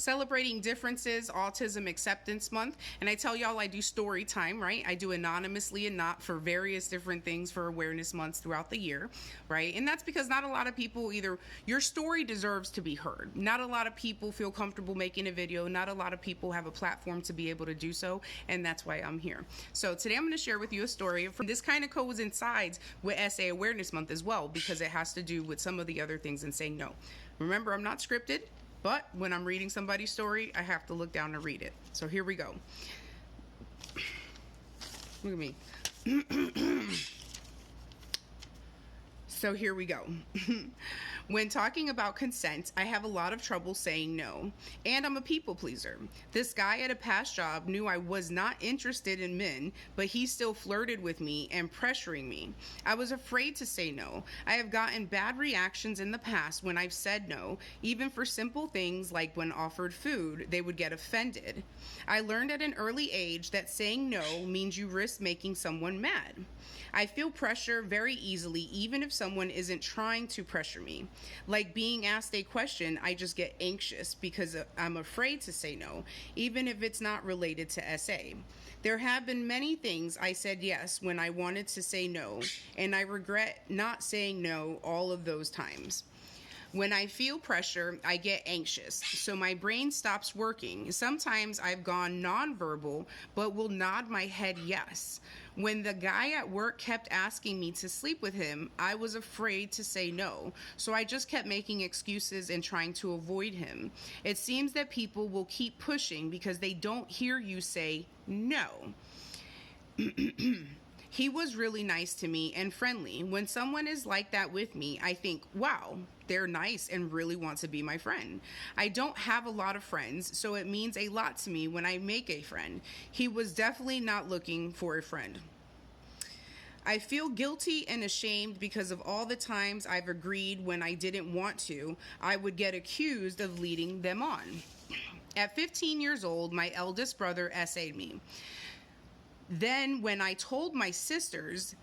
celebrating differences, Autism Acceptance Month, and I tell y'all I do story time, right? I do anonymously and not for various different things for awareness months throughout the year, right? And that's because not a lot of people either, your story deserves to be heard. Not a lot of people feel comfortable making a video. Not a lot of people have a platform to be able to do so, and that's why I'm here. So today I'm going to share with you a story. This kind of coincides with SA Awareness Month as well, because it has to do with some of the other things and saying no. Remember, I'm not scripted, but when I'm reading somebody's story, I have to look down and read it. So here we go. Look at me. So here we go. When talking about consent, I have a lot of trouble saying no, and I'm a people pleaser. This guy at a past job knew I was not interested in men, but he still flirted with me and pressuring me. I was afraid to say no. I have gotten bad reactions in the past when I've said no, even for simple things like when offered food, they would get offended. I learned at an early age that saying no means you risk making someone mad. I feel pressure very easily, even if someone isn't trying to pressure me. Like being asked a question, I just get anxious because I'm afraid to say no, even if it's not related to SA. There have been many things I said yes when I wanted to say no, and I regret not saying no all of those times. When I feel pressure, I get anxious, so my brain stops working. Sometimes I've gone nonverbal, but will nod my head yes. When the guy at work kept asking me to sleep with him, I was afraid to say no, so I just kept making excuses and trying to avoid him. It seems that people will keep pushing because they don't hear you say no. He was really nice to me and friendly. When someone is like that with me, I think, wow, they're nice and really want to be my friend. I don't have a lot of friends, so it means a lot to me when I make a friend. He was definitely not looking for a friend. I feel guilty and ashamed because of all the times I've agreed when I didn't want to. I would get accused of leading them on. At 15 years old, my eldest brother SA'd me. Then when I told my sisters,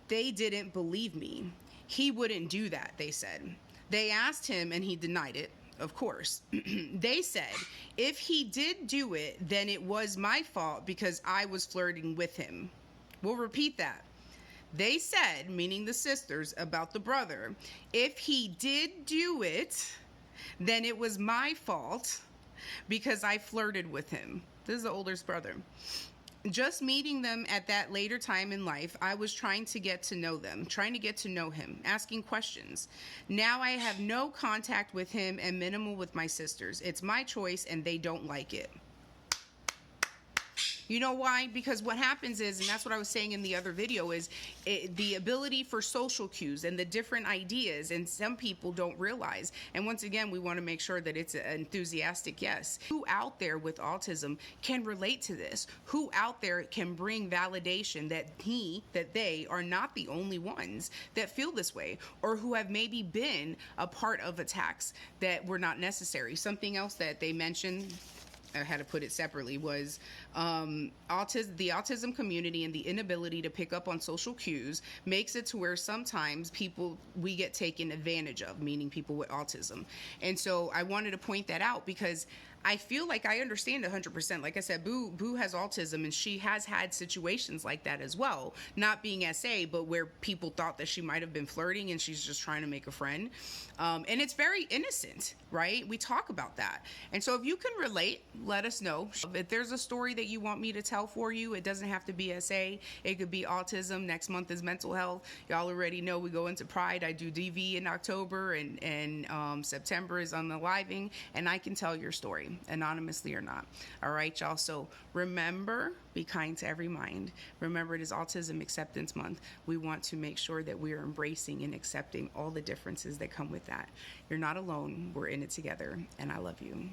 they didn't believe me. He wouldn't do that, they said. They asked him and he denied it, of course. They said, if he did do it, then it was my fault because I was flirting with him. We'll repeat that. They said, meaning the sisters, about the brother, if he did do it, then it was my fault because I flirted with him. This is the oldest brother. Just meeting them at that later time in life, I was trying to get to know them, trying to get to know him, asking questions. Now I have no contact with him and minimal with my sisters. It's my choice and they don't like it. You know why? Because what happens is, and that's what I was saying in the other video, is the ability for social cues and the different ideas, and some people don't realize. And once again, we want to make sure that it's an enthusiastic yes. Who out there with autism can relate to this? Who out there can bring validation that they are not the only ones that feel this way, or who have maybe been a part of attacks that were not necessary? Something else that they mentioned, I had to put it separately, was the autism community and the inability to pick up on social cues makes it to where sometimes we get taken advantage of, meaning people with autism. And so I wanted to point that out because I feel like I understand 100%. Like I said, Boo has autism, and she has had situations like that as well. Not being SA, but where people thought that she might have been flirting and she's just trying to make a friend. And it's very innocent, right? We talk about that. And so if you can relate, let us know. If there's a story that you want me to tell for you, it doesn't have to be SA. It could be autism. Next month is mental health. Y'all already know we go into Pride. I do DV in October, and September is unaliving, and I can tell your story, anonymously or not. All right, y'all. So remember, be kind to every mind. Remember, it is Autism Acceptance Month. We want to make sure that we are embracing and accepting all the differences that come with that. You're not alone. We're in it together, and I love you.